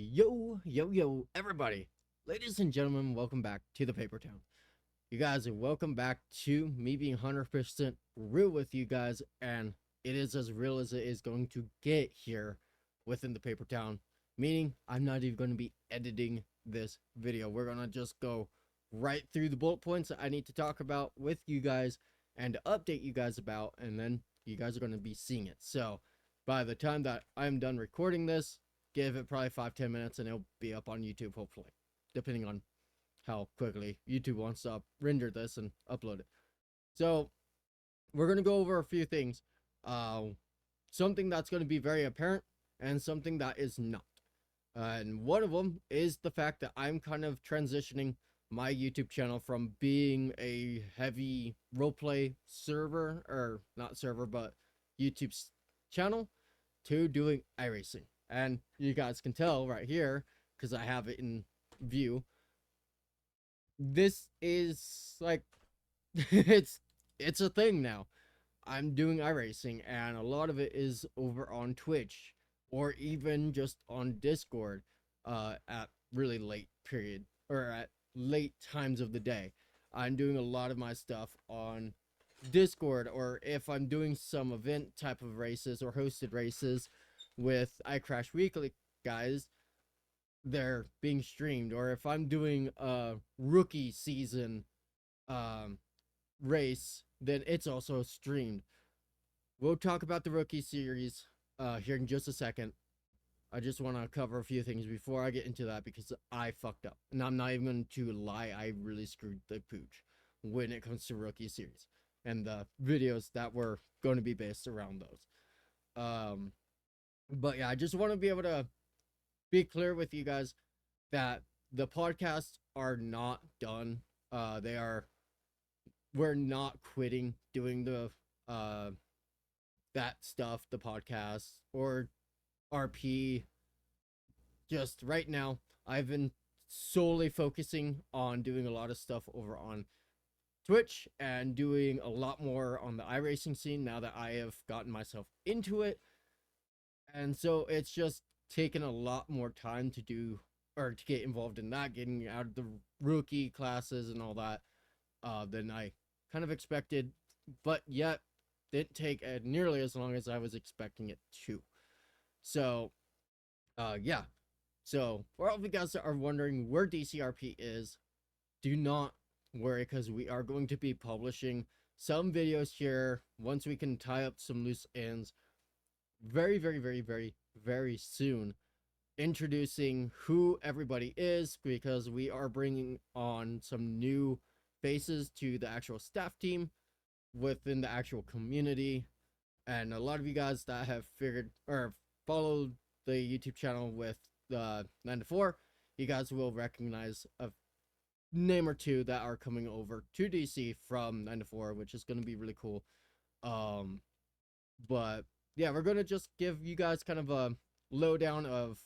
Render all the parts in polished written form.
Yo, everybody. Ladies and gentlemen, welcome back to the Paper Town. You guys, welcome back to me being 100% real with you guys, and it is as real as it is going to get here within the Paper Town. Meaning, I'm not even going to be editing this video. We're going to just go right through the bullet points that I need to talk about with you guys and update you guys about, and then you guys are going to be seeing it. So, by the time that I'm done recording this, give it probably 5-10 minutes and it'll be up on YouTube, hopefully, depending on how quickly YouTube wants to render this and upload it. So we're going to go over a few things, something that's going to be very apparent and something that is not, and one of them is the fact that I'm kind of transitioning my YouTube channel from being a heavy roleplay server, or not server, but YouTube channel, to doing iRacing. And you guys can tell right here, because I have it in view, this is like, it's a thing now. I'm doing iRacing, and a lot of it is over on Twitch, or even just on Discord, at really late period, or at late times of the day. I'm doing a lot of my stuff on Discord, or if I'm doing some event type of races or hosted races with ICrashWeekly guys, they're being streamed. Or if I'm doing a rookie season race, then it's also streamed. We'll talk about the rookie series here in just a second. I just want to cover a few things before I get into that, because I fucked up, and I'm not even going to lie, I really screwed the pooch when it comes to rookie series and the videos that were going to be based around those. But yeah, I just want to be able to be clear with you guys that the podcasts are not done. We're not quitting doing the that stuff, the podcast or RP. Just right now, I've been solely focusing on doing a lot of stuff over on Twitch and doing a lot more on the iRacing scene now that I have gotten myself into it. And so it's just taken a lot more time to do, or to get involved in that, getting out of the rookie classes and all that, than I kind of expected, but yet didn't take nearly as long as I was expecting it to. So, yeah. So, for all of you guys that are wondering where DCRP is, do not worry, because we are going to be publishing some videos here once we can tie up some loose ends very soon, introducing who everybody is, because we are bringing on some new faces to the actual staff team within the actual community. And a lot of you guys that have figured or followed the YouTube channel with the 9 to 4, you guys will recognize a name or two that are coming over to DC from 9 to 4, which is going to be really cool. But yeah, we're going to just give you guys kind of a lowdown of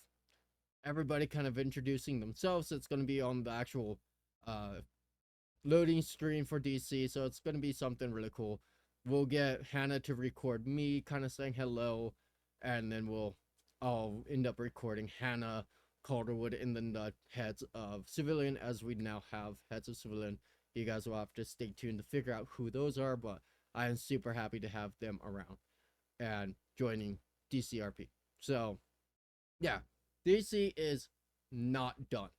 everybody kind of introducing themselves. It's going to be on the actual loading screen for DC, so it's going to be something really cool. We'll get Hannah to record me kind of saying hello, and then I'll end up recording Hannah, Calderwood, and then the heads of Civilian, as we now have heads of Civilian. You guys will have to stay tuned to figure out who those are, but I am super happy to have them around and joining DCRP. So yeah, DC is not done.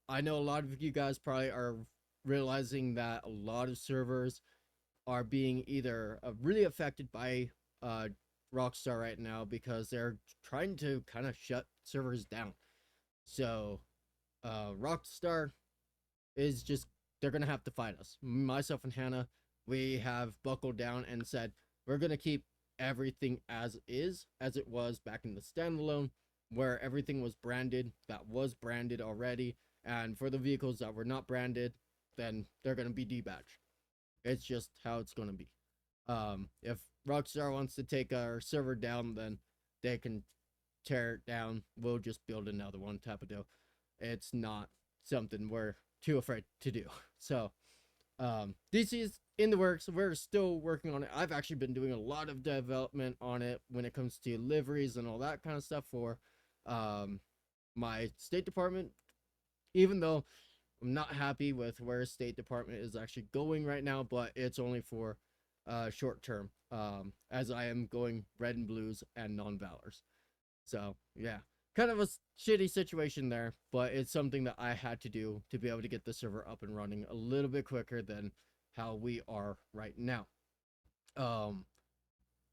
I know a lot of you guys probably are realizing that a lot of servers are being either really affected by Rockstar right now, because they're trying to kind of shut servers down. So Rockstar is just, they're gonna have to fight us. Myself and Hannah, we have buckled down and said we're gonna keep everything as it was back in the standalone, where everything was branded, that was branded already, and for the vehicles that were not branded, then they're going to be debadged. It's just how it's going to be. If Rockstar wants to take our server down, then they can tear it down. We'll just build another one type of deal. It's not something we're too afraid to do. So DC is in the works. We're still working on it. I've actually been doing a lot of development on it when it comes to liveries and all that kind of stuff for my State Department, even though I'm not happy with where State Department is actually going right now, but it's only for short term, as I am going red and blues and non-valors. So yeah, kind of a shitty situation there, but it's something that I had to do to be able to get the server up and running a little bit quicker than how we are right now. Um,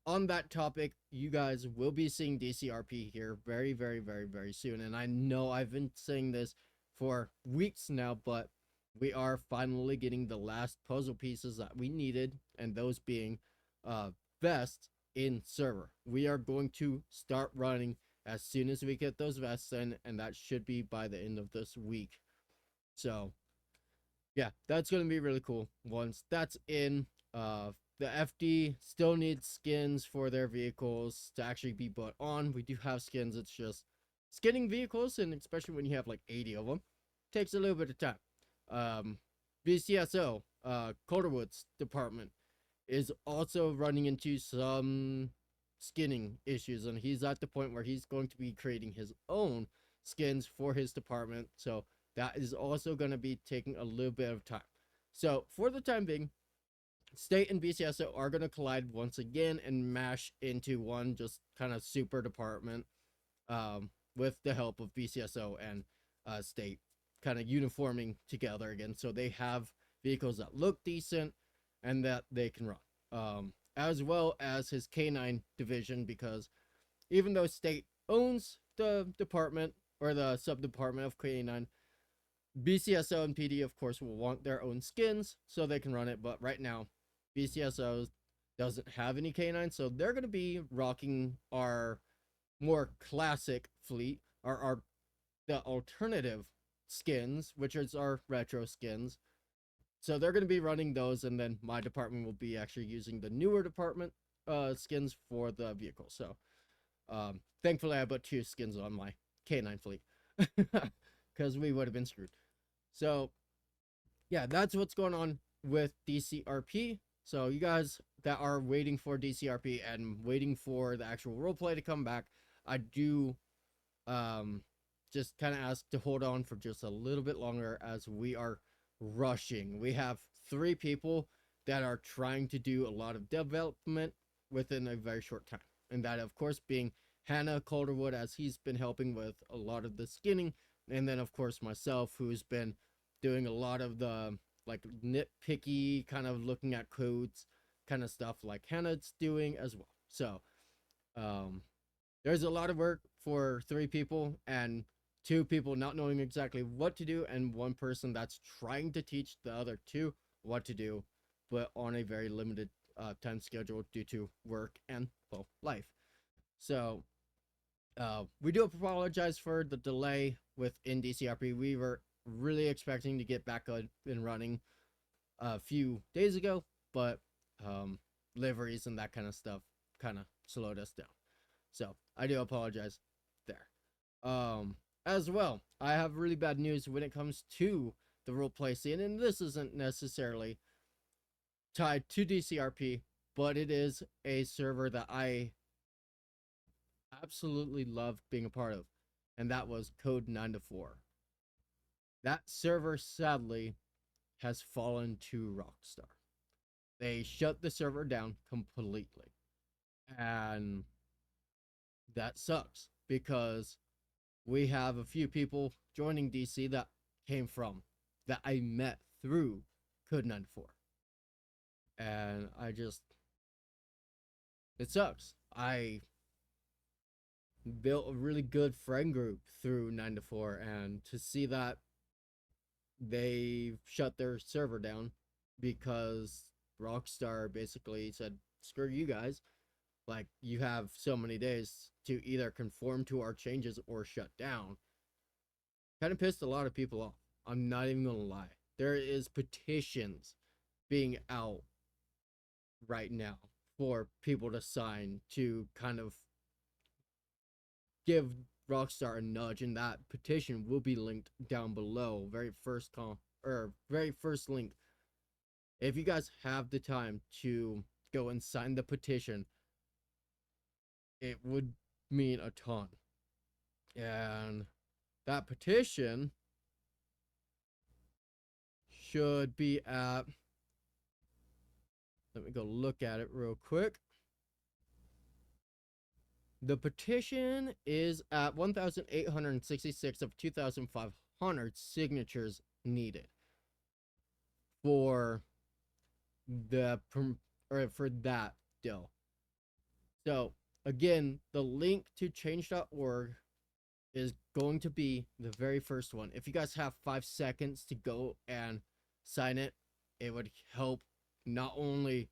on that topic, you guys will be seeing DCRP here very, very, very, very soon. And I know I've been saying this for weeks now, but we are finally getting the last puzzle pieces that we needed, and those being vests in server. We are going to start running as soon as we get those vests in, and that should be by the end of this week. So yeah, that's going to be really cool. Once that's in, the FD still needs skins for their vehicles to actually be put on. We do have skins. It's just skinning vehicles, and especially when you have like 80 of them, takes a little bit of time. BCSO, Calderwood's department, is also running into some skinning issues, and he's at the point where he's going to be creating his own skins for his department. So that is also going to be taking a little bit of time. So for the time being, State and BCSO are going to collide once again and mash into one just kind of super department, with the help of BCSO and State kind of uniforming together again, so they have vehicles that look decent and that they can run, as well as his K9 division, because even though State owns the department or the sub-department of K9, BCSO and PD, of course, will want their own skins so they can run it, but right now, BCSO doesn't have any K9, so they're going to be rocking our more classic fleet, the alternative skins, which is our retro skins. So they're going to be running those, and then my department will be actually using the newer department skins for the vehicle. So thankfully I put 2 skins on my K9 fleet, because we would have been screwed. So yeah, that's what's going on with DCRP. So you guys that are waiting for DCRP and waiting for the actual roleplay to come back, I do just kind of ask to hold on for just a little bit longer, as we are rushing. We have 3 people that are trying to do a lot of development within a very short time, and that of course being Hannah Calderwood, as he's been helping with a lot of the skinning, and then of course myself, who's been doing a lot of the like nitpicky kind of looking at codes kind of stuff like Hannah's doing as well. So there's a lot of work for 3 people, and 2 people not knowing exactly what to do, and 1 person that's trying to teach the other 2 what to do, but on a very limited time schedule due to work and, well, life. So we do apologize for the delay within DCRP. We were really expecting to get back up and running a few days ago, but liveries and that kind of stuff kind of slowed us down. So I do apologize there. As well, I have really bad news when it comes to the roleplay scene, and this isn't necessarily tied to DCRP, but it is a server that I absolutely loved being a part of, and that was Code 9 to 4. That server sadly has fallen to Rockstar. They shut the server down completely, and that sucks because we have a few people joining DC that I met through Code 9 to 4, and it sucks. I built a really good friend group through 9 to 4, and to see that they shut their server down because Rockstar basically said, screw you guys, like, you have so many days to either conform to our changes or shut down, kind of pissed a lot of people off. I'm not even gonna lie. There is petitions being out right now for people to sign to kind of give Rockstar a nudge, and that petition will be linked down below. Very first link. If you guys have the time to go and sign the petition, it would mean a ton. And that petition should be at, let me go look at it real quick. The petition is at 1,866 of 2,500 signatures needed for the for that bill. So again, the link to change.org is going to be the very first one. If you guys have 5 seconds to go and sign it, it would help not only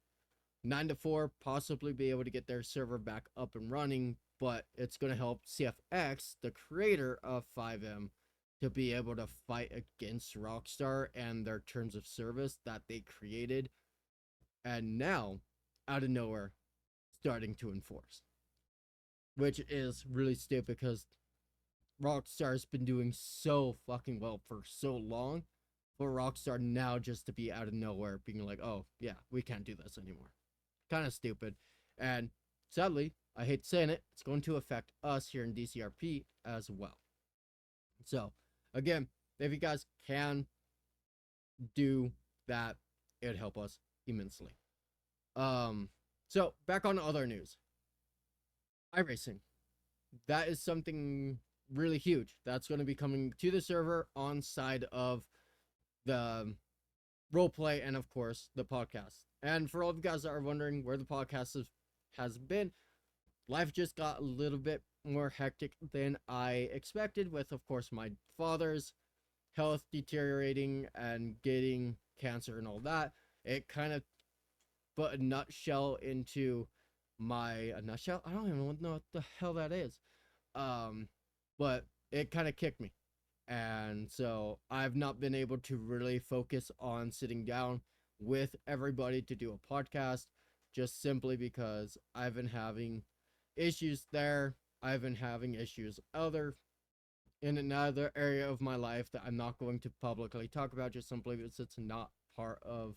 9 to 4 possibly be able to get their server back up and running, but it's going to help CFX, the creator of 5M, to be able to fight against Rockstar and their terms of service that they created and now, out of nowhere, starting to enforce. Which is really stupid because Rockstar's been doing so fucking well for so long, for Rockstar now just to be out of nowhere being like, oh yeah, we can't do this anymore. Kind of stupid. And sadly, I hate saying it, it's going to affect us here in DCRP as well. So again, if you guys can do that, it would help us immensely. So back on other news. iRacing. That is something really huge that's going to be coming to the server on side of the roleplay and of course the podcast. And for all of you guys that are wondering where the podcast has been, life just got a little bit more hectic than I expected, with of course my father's health deteriorating and getting cancer and all that. It kind of put a nutshell into a nutshell. I don't even know what the hell that is. But it kind of kicked me. And so I've not been able to really focus on sitting down with everybody to do a podcast, just simply because I've been having issues there. I've been having issues in another area of my life that I'm not going to publicly talk about, just simply because it's not part of,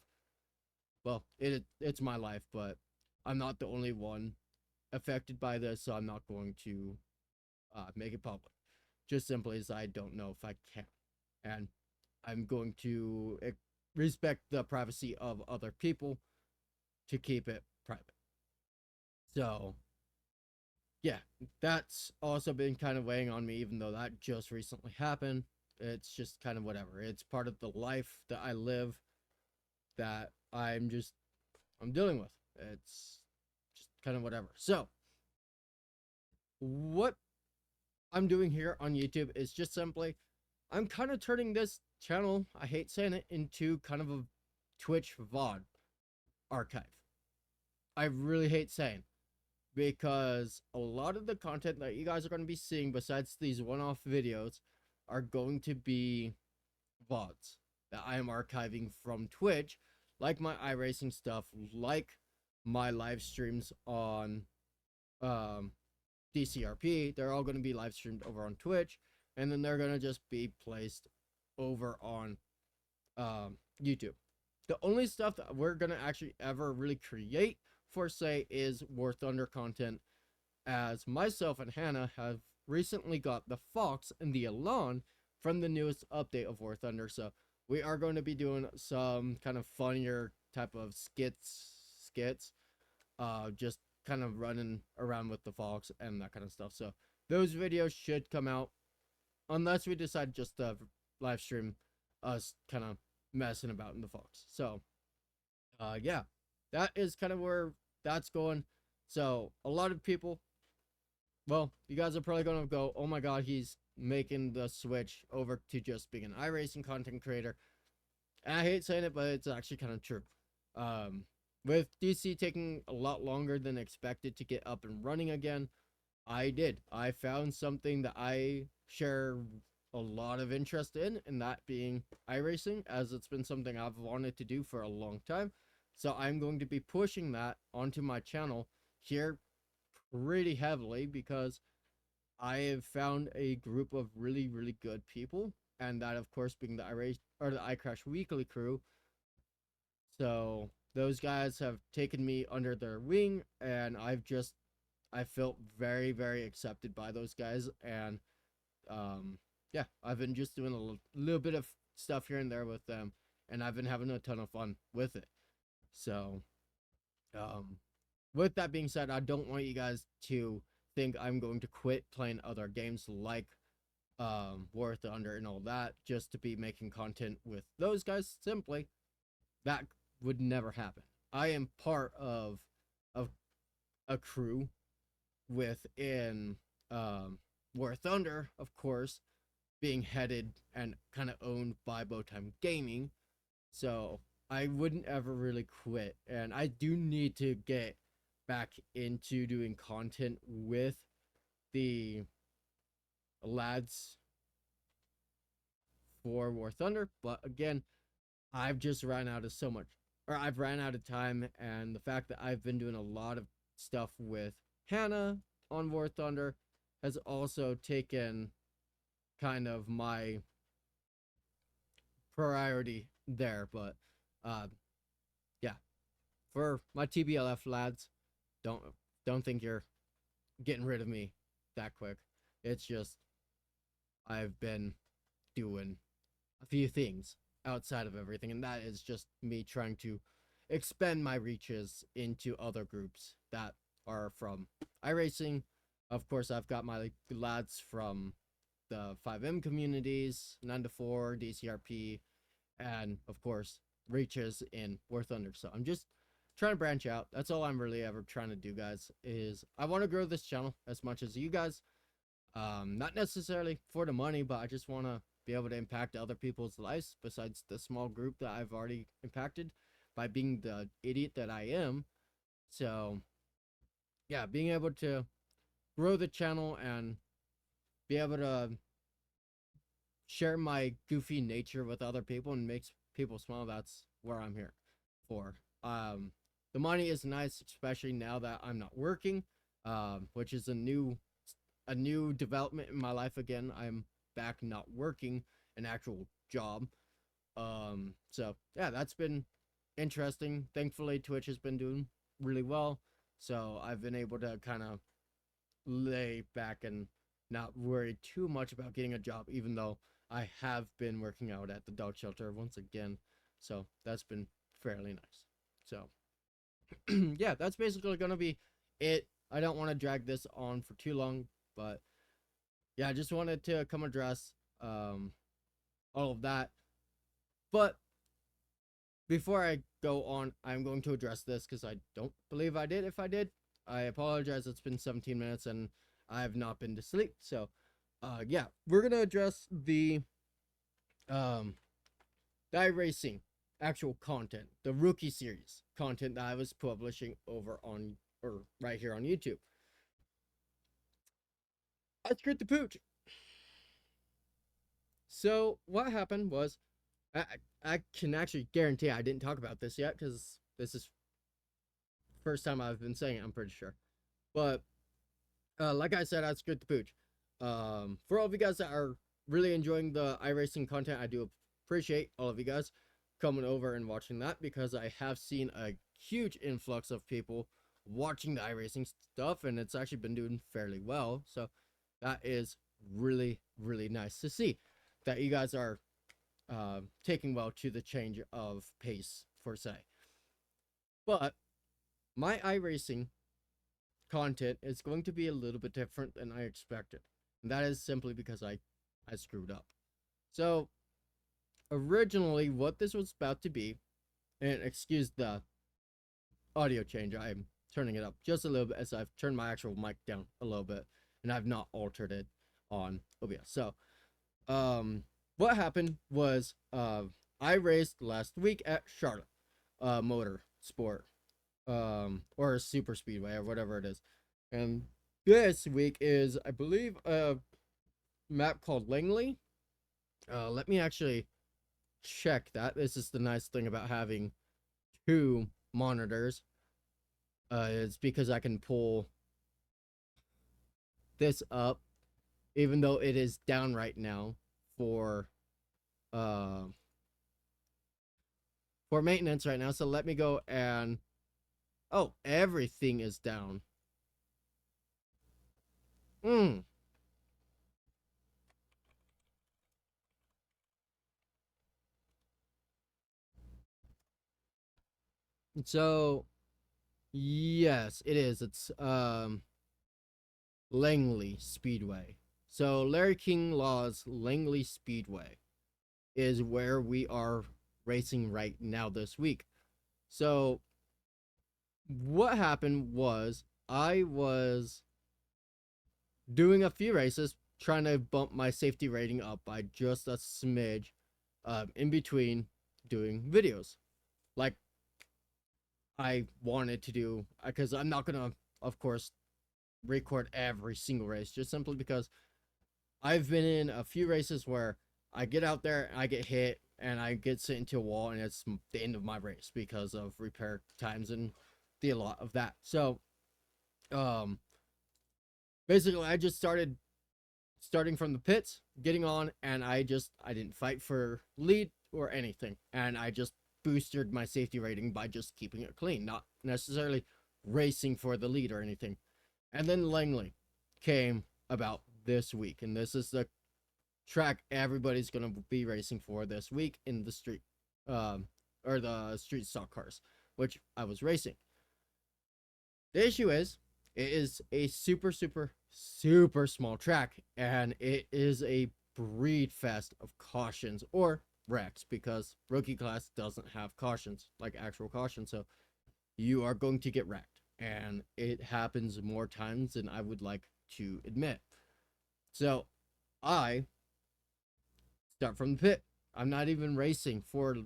well, it's my life, but I'm not the only one affected by this, so I'm not going to make it public. Just simply as I don't know if I can. And I'm going to respect the privacy of other people to keep it private. So, yeah, that's also been kind of weighing on me, even though that just recently happened. It's just kind of whatever. It's part of the life that I live that I'm dealing with. It's just kind of whatever. So, what I'm doing here on YouTube is just simply, I'm kind of turning this channel, I hate saying it, into kind of a Twitch VOD archive. I really hate saying, because a lot of the content that you guys are going to be seeing, besides these one-off videos, are going to be VODs that I am archiving from Twitch, like my iRacing stuff, like my live streams on DCRP. They're all going to be live streamed over on Twitch, and then they're going to just be placed over on YouTube. The only stuff that we're going to actually ever really create for, say, is War Thunder content, as myself and Hannah have recently got the Fox and the Elan from the newest update of War Thunder. So we are going to be doing some kind of funnier type of skits, just kind of running around with the Fox and that kind of stuff. So those videos should come out, unless we decide just to live stream us kind of messing about in the Fox. So yeah, that is kind of where that's going. So a lot of people, well, you guys are probably going to go, oh my god, he's making the switch over to just being an iRacing content creator. And I hate saying it, but it's actually kind of true. With DC taking a lot longer than expected to get up and running again, I found something that I share a lot of interest in, and that being iRacing, as it's been something I've wanted to do for a long time. So I'm going to be pushing that onto my channel here pretty heavily, because I have found a group of really, really good people, and that of course being the ICrashWeekly crew. So those guys have taken me under their wing, and I felt very, very accepted by those guys, and yeah, I've been just doing a little bit of stuff here and there with them, and I've been having a ton of fun with it. So, um, with that being said, I don't want you guys to think I'm going to quit playing other games like War Thunder and all that just to be making content with those guys. Simply, that would never happen. I am part of a crew within War Thunder, of course, being headed and kind of owned by Bowtime Gaming. So I wouldn't ever really quit. And I do need to get back into doing content with the lads for War Thunder. But again, I've just ran out of so much, or I've ran out of time. And the fact that I've been doing a lot of stuff with Hannah on War Thunder has also taken kind of my priority there. But yeah, for my TBLF lads, don't don't think you're getting rid of me that quick. It's just I've been doing a few things outside of everything, and that is just me trying to expand my reaches into other groups that are from iRacing. Of course, I've got my lads from the 5M communities, 9 to 4, DCRP, and of course, reaches in War Thunder. So I'm just trying to branch out. That's all I'm really ever trying to do, guys, is I want to grow this channel as much as you guys. Not necessarily for the money, but I just want to be able to impact other people's lives besides the small group that I've already impacted by being the idiot that I am. So yeah, being able to grow the channel and be able to share my goofy nature with other people and makes people smile, that's where I'm here for. The money is nice, especially now that I'm not working, which is a new development in my life again. I'm back not working an actual job. So yeah, that's been interesting. Thankfully, Twitch has been doing really well, so I've been able to kind of lay back and not worry too much about getting a job, even though I have been working out at the dog shelter once again. So that's been fairly nice. So yeah, that's basically gonna be it. I don't want to drag this on for too long, but yeah, I just wanted to come address all of that. But before I go on, I'm going to address this because I don't believe I did. If I did, I apologize. It's been 17 minutes and I have not been to sleep. So yeah, we're gonna address the iRacing actual content, the rookie series content that I was publishing over on, or right here on YouTube. I screwed the pooch. So what happened was, I can actually guarantee I didn't talk about this yet because this is first time I've been saying it, I'm pretty sure. But like I said, I screwed the pooch. For all of you guys that are really enjoying the iRacing content, I do appreciate all of you guys coming over and watching that, because I have seen a huge influx of people watching the iRacing stuff, and it's actually been doing fairly well. So that is really, really nice to see that you guys are taking well to the change of pace, for say. But my iRacing content is going to be a little bit different than I expected, and that is simply because I screwed up. So originally what this was about to be, and excuse the audio change, I'm turning it up just a little bit as I've turned my actual mic down a little bit, and I've not altered it on OBS. So what happened was I raced last week at Charlotte Motor Sport, or Super Speedway, or whatever it is. And this week is, I believe, a map called Langley. Let me actually check that. This is the nice thing about having two monitors. It's because I can pull this up, even though it is down right now for maintenance right now. So let me go and, oh, everything is down. So yes, it is. It's Langley Speedway. So Larry King Law's Langley Speedway is where we are racing right now this week. So what happened was I was doing a few races, trying to bump my safety rating up by just a smidge, in between doing videos. Like I wanted to do, because I'm not gonna, of course, record every single race, just simply because I've been in a few races where I get out there, I get hit, and I get sent into a wall, and it's the end of my race because of repair times and the lot of that. So, um, basically, I just starting from the pits, getting on, and I didn't fight for lead or anything, and I just boosted my safety rating by just keeping it clean, not necessarily racing for the lead or anything. And then Langley came about this week, and this is the track everybody's gonna be racing for this week in the street, um, or the street stock cars, which I was racing. The issue is, it is a super, super, super small track, and it is a breed fest of cautions or wrecks because rookie class doesn't have cautions, like actual cautions. So you are going to get wrecked, and it happens more times than I would like to admit. So I start from the pit. I'm not even racing for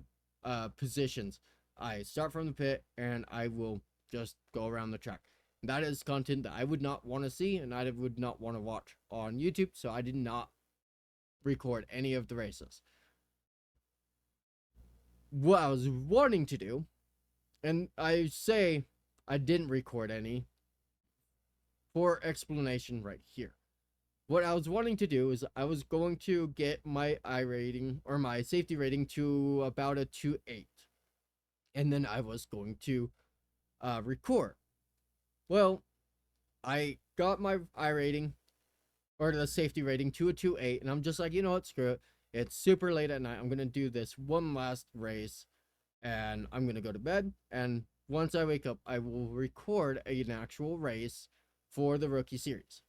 positions. I start from the pit and I will just go around the track. That is content that I would not want to see and I would not want to watch on YouTube, so I did not record any of the races. What I was wanting to do, and I say I didn't record any for explanation right here. What I was wanting to do is I was going to get my I rating or my safety rating to about a 2.8, and then I was going to record. Well, I got my I rating or the safety rating to a 2.8, and I'm just like, you know what, screw it. It's super late at night. I'm gonna do this one last race, and I'm gonna go to bed. And once I wake up, I will record an actual race for the rookie series.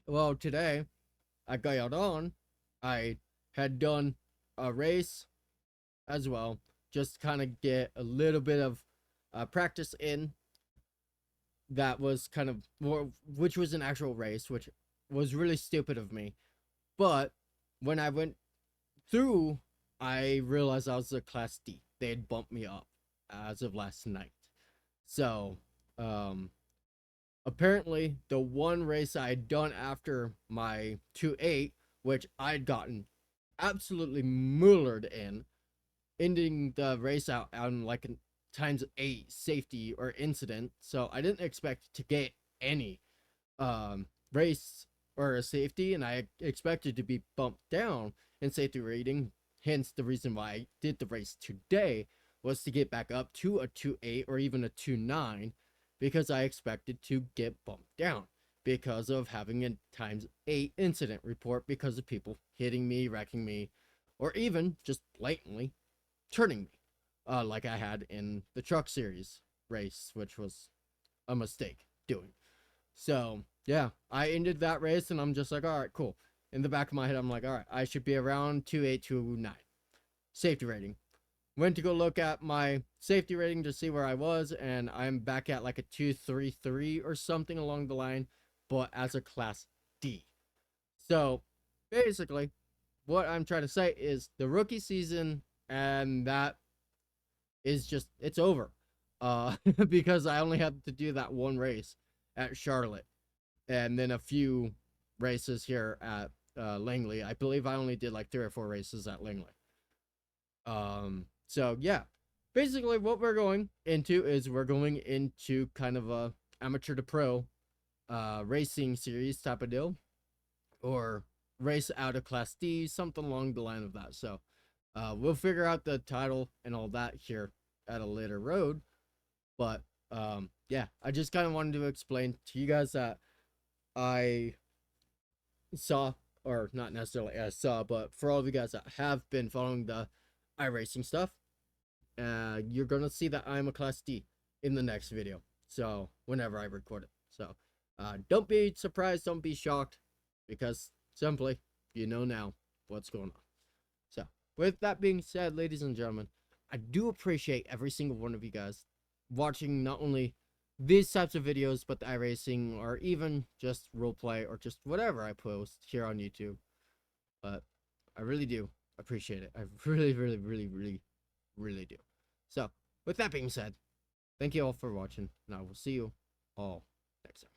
Well, today I got on. I had done a race as well, just kind of get a little bit of practice in. That was kind of more, which was an actual race, which was really stupid of me. But when I went through, I realized I was a class D. They had bumped me up as of last night. So, apparently, the one race I had done after my 2.8, which I'd gotten absolutely mullered in, ending the race out on like a ×8 safety or incident. So I didn't expect to get any race or a safety, and I expected to be bumped down in safety rating. Hence the reason why I did the race today was to get back up to a 2.8 or even a 2.9, because I expected to get bumped down because of having a ×8 incident report because of people hitting me, wrecking me, or even just blatantly turning me, like I had in the truck series race, which was a mistake doing. So yeah, I ended that race and I'm just like, all right, cool. In the back of my head, I'm like, all right, I should be around 2.829 safety rating. Went to go look at my safety rating to see where I was, and I'm back at like a 2.33 or something along the line, but as a class D. So basically, what I'm trying to say is the rookie season, and that is just, it's over. Because I only had to do that one race at Charlotte, and then a few races here at Langley. I believe I only did like 3 or 4 races at Langley. So yeah, basically what we're going into is we're going into kind of a amateur to pro racing series type of deal, or race out of class D, something along the line of that. So we'll figure out the title and all that here at a later road. But yeah, I just kind of wanted to explain to you guys that I saw, or not necessarily I saw, but for all of you guys that have been following the iRacing stuff, you're gonna see that I'm a Class D in the next video. So whenever I record it. So don't be surprised, don't be shocked, because simply you know now what's going on. So with that being said, ladies and gentlemen, I do appreciate every single one of you guys watching not only these types of videos, but the iRacing, or even just roleplay, or just whatever I post here on YouTube. But I really do appreciate it. I really, really, really, really, really do. So with that being said, thank you all for watching, and I will see you all next time.